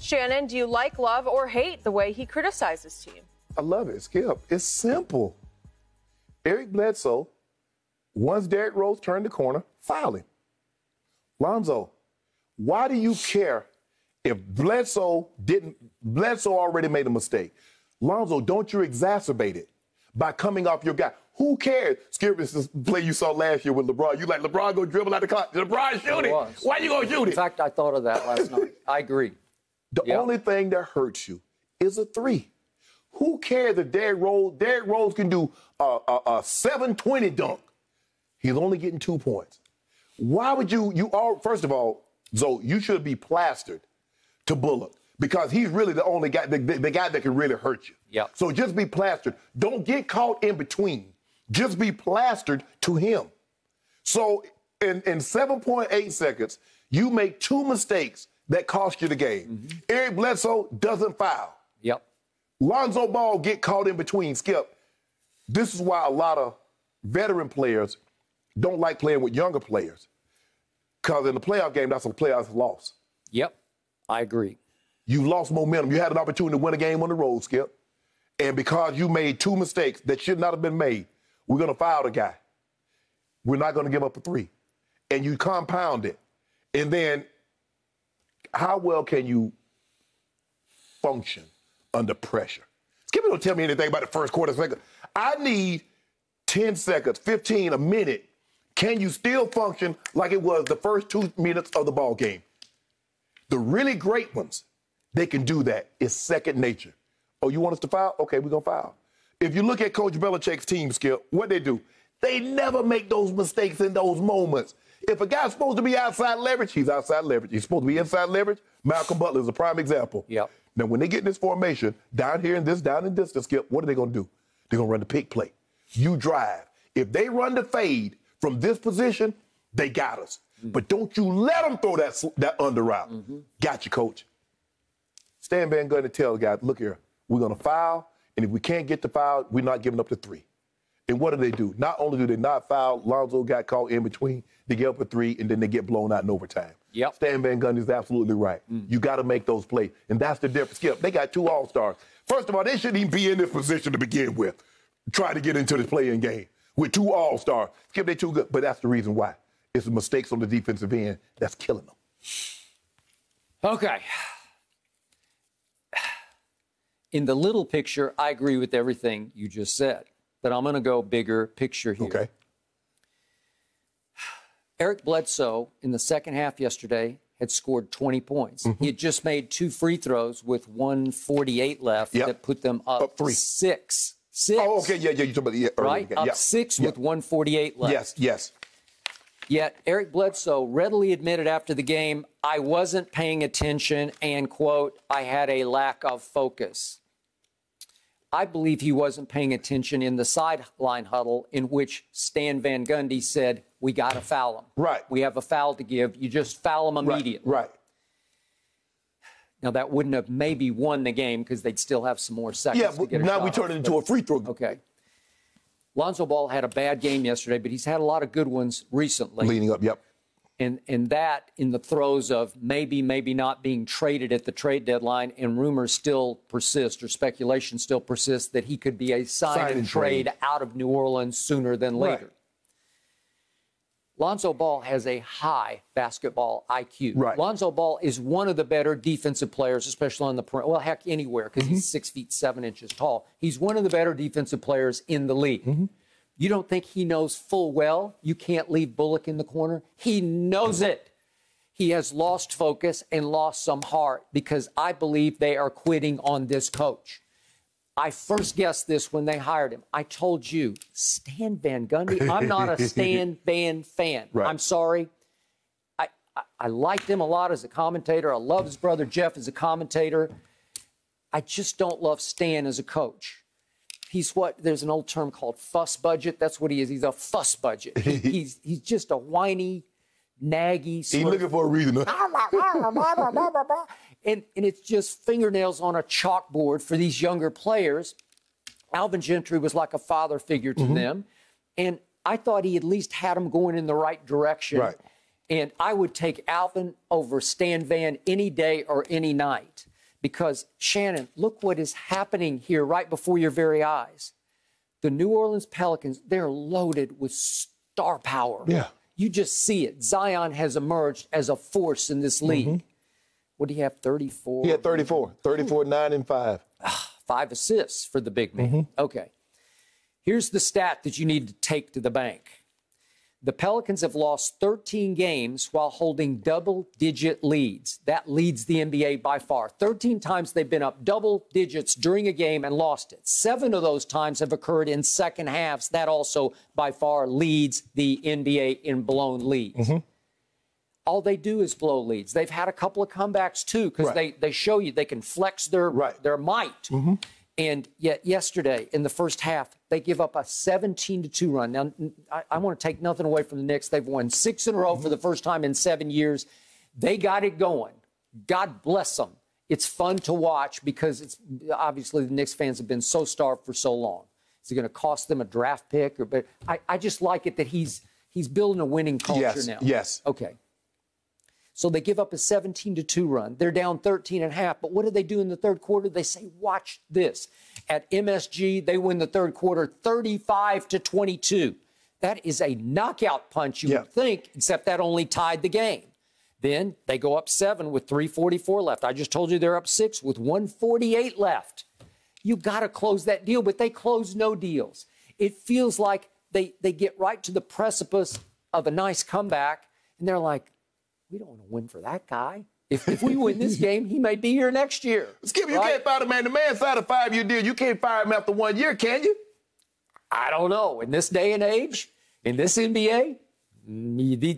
Shannon, do you like, love, or hate the way he criticized his team? I love it, Skip. It's simple. Eric Bledsoe, once Derrick Rose turned the corner, foul him. Lonzo, why do you care if Bledsoe already made a mistake? Lonzo, don't you exacerbate it by coming off your guy. Who cares? Skip, this is the play you saw last year with LeBron. You like, LeBron go dribble out the clock. LeBron shoot it. Why you gonna shoot it? In fact, I thought of that last night. I agree. The only thing that hurts you is a three. Who cares if Derrick Rose can do a 720 dunk? He's only getting 2 points. Why would first of all, Zoe, you should be plastered to Bullock because he's really the only guy, the guy that can really hurt you. Yep. So just be plastered. Don't get caught in between. Just be plastered to him. So in 7.8 seconds, you make 2 mistakes that cost you the game. Mm-hmm. Eric Bledsoe doesn't foul. Yep. Lonzo Ball get caught in between. Skip, this is why a lot of veteran players don't like playing with younger players. Because in the playoff game, that's a playoff loss. Yep, I agree. You lost momentum. You had an opportunity to win a game on the road, Skip. And because you made 2 mistakes that should not have been made, we're going to foul the guy. We're not going to give up a 3. And you compound it. And then how well can you function under pressure? Skip don't tell me anything about the first quarter second. I need 10 seconds, 15, a minute. Can you still function like it was the first 2 minutes of the ball game? The really great ones, they can do that. It's second nature. Oh, you want us to foul? Okay, we're going to foul. If you look at Coach Belichick's team, Skip, what they do, they never make those mistakes in those moments. If a guy's supposed to be outside leverage, he's outside leverage. He's supposed to be inside leverage. Malcolm Butler is a prime example. Yep. Now, when they get in this formation, down here and down in distance, Skip, what are they going to do? They're going to run the pick play. You drive. If they run the fade from this position, they got us. Mm-hmm. But don't you let them throw that under route. Mm-hmm. Got you, Coach. Stan Van Gundy tells the guys, look here, we're going to foul, and if we can't get the foul, we're not giving up the 3. And what do? Not only do they not foul, Lonzo got caught in between, they get up a 3, and then they get blown out in overtime. Yep. Stan Van Gundy is absolutely right. You got to make those plays, and that's the difference. Skip, they got 2 All-Stars. First of all, they shouldn't even be in this position to begin with, try to get into this playing game with 2 All-Stars. Skip, they too good, but that's the reason why. It's the mistakes on the defensive end that's killing them. Okay. In the little picture, I agree with everything you just said, but I'm going to go bigger picture here. Okay. Eric Bledsoe, in the second half yesterday, had scored 20 points. Mm-hmm. He had just made 2 free throws with 1:48 left that put them up 3. 6. Oh, okay, yeah, you talking about right? Up 6 with 1:48 left. Yes. Yet Eric Bledsoe readily admitted after the game, I wasn't paying attention and, quote, I had a lack of focus. I believe he wasn't paying attention in the sideline huddle in which Stan Van Gundy said, we got to foul him. Right. We have a foul to give. You just foul him immediately. Right. Now, that wouldn't have maybe won the game because they'd still have some more seconds to get a shot. Yeah, now we turn it into a free throw. Okay. Lonzo Ball had a bad game yesterday, but he's had a lot of good ones recently. Leading up, yep. And that in the throes of maybe not being traded at the trade deadline, and rumors still persist or speculation still persists that he could be a sign and trade out of New Orleans sooner than later. Right. Lonzo Ball has a high basketball IQ. Right. Lonzo Ball is one of the better defensive players, especially on the perimeter. Well, heck, anywhere, because he's 6 feet 7 inches tall. He's one of the better defensive players in the league. Mm-hmm. You don't think he knows full well you can't leave Bullock in the corner? He knows it. He has lost focus and lost some heart because I believe they are quitting on this coach. I first guessed this when they hired him. I told you, Stan Van Gundy, I'm not a Stan Van fan. Right. I'm sorry. I liked him a lot as a commentator. I love his brother Jeff as a commentator. I just don't love Stan as a coach. He's there's an old term called fuss budget. That's what he is. He's a fuss budget. He's just a whiny, naggy. He's looking for a reason. And it's just fingernails on a chalkboard for these younger players. Alvin Gentry was like a father figure to them. And I thought he at least had them going in the right direction. Right. And I would take Alvin over Stan Van any day or any night. Because, Shannon, look what is happening here right before your very eyes. The New Orleans Pelicans, they're loaded with star power. Yeah. You just see it. Zion has emerged as a force in this league. What do you have, 34? He had 34. 34, 9, and 5. 5 assists for the big man. Okay. Here's the stat that you need to take to the bank. The Pelicans have lost 13 games while holding double-digit leads. That leads the NBA by far. 13 times they've been up double digits during a game and lost it. 7 of those times have occurred in second halves. That also by far leads the NBA in blown leads. All they do is blow leads. They've had a couple of comebacks, too, because they show you they can flex their might. And yet yesterday, in the first half, they give up a 17-2 run. Now, I want to take nothing away from the Knicks. They've won 6 in a row for the first time in 7 years. They got it going. God bless them. It's fun to watch because it's obviously the Knicks fans have been so starved for so long. Is it going to cost them a draft pick? But I just like it that he's building a winning culture now. Yes. Okay. So they give up a 17-2 run. They're down 13.5. But what do they do in the third quarter? They say, watch this. At MSG, they win the third quarter 35-22. That is a knockout punch, you would think, except that only tied the game. Then they go up 7 with 3:44 left. I just told you they're up 6 with 1:48 left. You got to close that deal, but they close no deals. It feels like they get right to the precipice of a nice comeback, and they're like, we don't want to win for that guy. If we win this game, he may be here next year. Skip, you can't fire the man. The man signed a 5-year deal. You can't fire him after 1 year, can you? I don't know. In this day and age, in this NBA,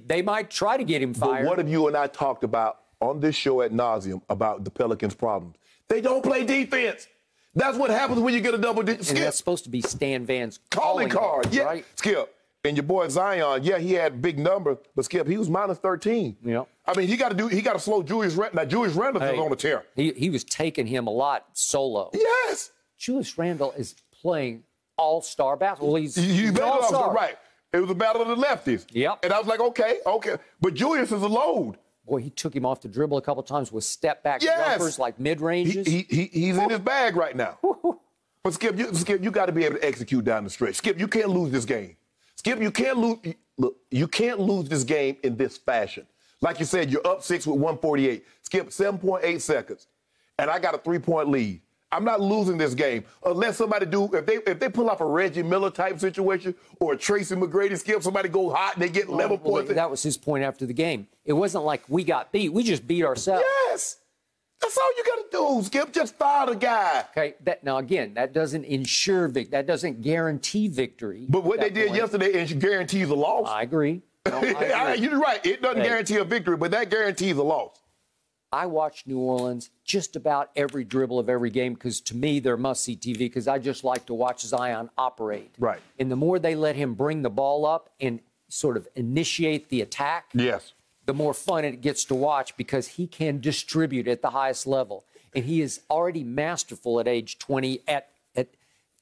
they might try to get him fired. But what have you and I talked about on this show ad nauseum about the Pelicans' problems? They don't play defense. That's what happens when you get a double digit. And that's supposed to be Stan Van's calling card. Yeah, right? Skip. And your boy Zion, yeah, he had big numbers, but Skip, he was minus 13. Yeah. I mean, he got to slow Julius Randle. Now, Julius Randle is on a tear. He was taking him a lot solo. Yes. Julius Randle is playing all-star basketball. Well, he's all-star. Right. It was a battle of the lefties. Yep. And I was like, okay. But Julius is a load. Boy, he took him off the dribble a couple times with step-back jumpers, like mid-ranges. He's in his bag right now. But, Skip, you got to be able to execute down the stretch. Skip, you can't lose this game. Skip, you can't lose. Look, you can't lose this game in this fashion. Like you said, you're up 6 with 148. Skip, 7.8 seconds, and I got a 3-point lead. I'm not losing this game unless somebody if they pull off a Reggie Miller type situation or a Tracy McGrady. Skip, somebody go hot and they get 11 points. That was his point after the game. It wasn't like we got beat. We just beat ourselves. Yes. That's all you got to do, Skip. Just fire the guy. Okay. Now, again, that doesn't ensure that doesn't guarantee victory. But what they did yesterday guarantees a loss. I agree. No, I agree. You're right. It doesn't guarantee a victory, but that guarantees a loss. I watch New Orleans just about every dribble of every game because, to me, they're must-see TV because I just like to watch Zion operate. Right. And the more they let him bring the ball up and sort of initiate the attack, the more fun it gets to watch because he can distribute at the highest level. And he is already masterful at age 20 at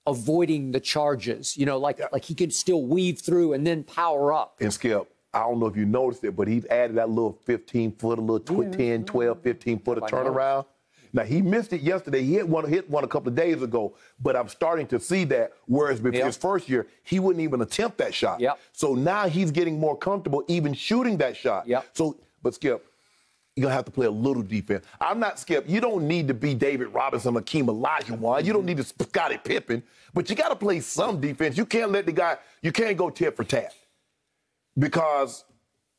avoiding the charges. You know, like he can still weave through and then power up. And Skip, I don't know if you noticed it, but he's added that little 15-foot, a little 10, 12, 15-foot turnaround. Now, he missed it yesterday. He hit one a couple of days ago, but I'm starting to see that, whereas before his first year, he wouldn't even attempt that shot. So now he's getting more comfortable even shooting that shot. So, but Skip, you're going to have to play a little defense. I'm not, Skip, you don't need to be David Robinson or Hakeem Olajuwon. You don't need to Scottie Pippen, but you got to play some defense. You can't let the guy, you can't go tit for tat because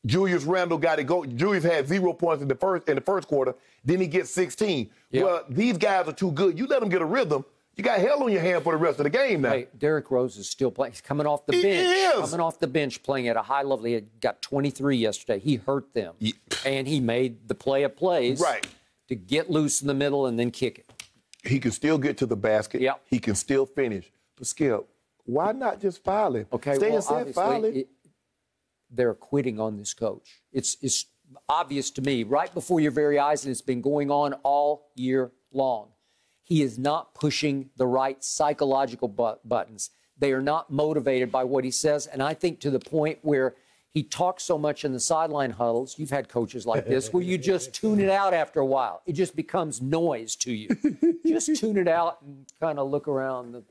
Julius Randle got to go. Julius had 0 points in the first quarter. Then he gets 16. Well, these guys are too good. You let them get a rhythm. You got hell on your hand for the rest of the game now. Hey, Derrick Rose is still playing. He's coming off the bench. He is. Coming off the bench, playing at a high level. He had got 23 yesterday. He hurt them. And he made the play of plays to get loose in the middle and then kick it. He can still get to the basket. He can still finish. But, Skip, why not just foul him? Okay, Stay and set, foul him. They're quitting on this coach. It's obvious to me right before your very eyes, and it's been going on all year long. He is not pushing the right psychological buttons. They are not motivated by what he says, and I think to the point where He talks so much in the sideline huddles. You've had coaches like this where you just tune it out after a while. It just becomes noise to you. Just tune it out and kind of look around.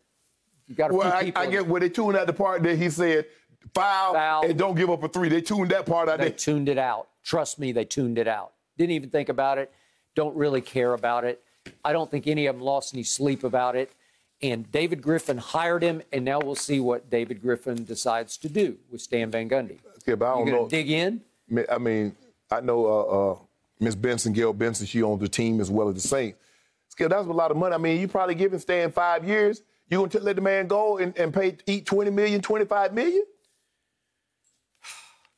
You got a few people. I get when they tuned out the part that he said, foul, and don't give up a 3. They tuned that part out. They tuned it out. Trust me, they tuned it out. Didn't even think about it. Don't really care about it. I don't think any of them lost any sleep about it. And David Griffin hired him, and now we'll see what David Griffin decides to do with Stan Van Gundy. Yeah, but I don't know. Dig in? I mean, I know Miss Benson, Gail Benson, she owns the team as well as the Saints. Skip, that's a lot of money. I mean, you probably giving Stan 5 years. You going to let the man go and eat $20 million, $25 million?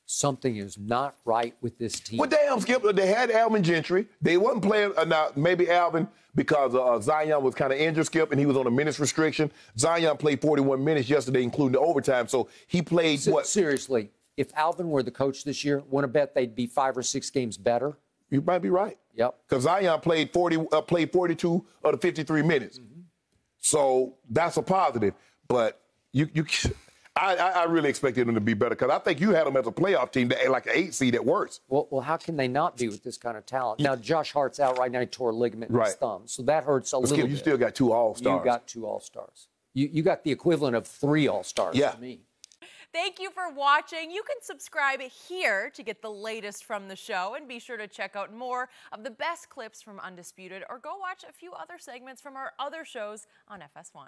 Something is not right with this team. Well, damn, Skip, they had Alvin Gentry. They wasn't playing, now maybe Alvin, because Zion was kind of injured, Skip, and he was on a minutes restriction. Zion played 41 minutes yesterday, including the overtime, so he played what? Seriously, if Alvin were the coach this year, want to bet they'd be 5 or 6 games better? You might be right. Yep. Because Zion played 42 of the 53 minutes. Mm-hmm. So that's a positive. But I really expected them to be better because I think you had them as a playoff team, like an 8 seed at worst. Well, how can they not be with this kind of talent? Now, Josh Hart's out right now. He tore a ligament in his thumb. So that hurts a little bit. You still got 2 All-Stars. You got 2 All-Stars. You got the equivalent of 3 All-Stars to me. Thank you for watching. You can subscribe here to get the latest from the show, and be sure to check out more of the best clips from Undisputed, or go watch a few other segments from our other shows on FS1.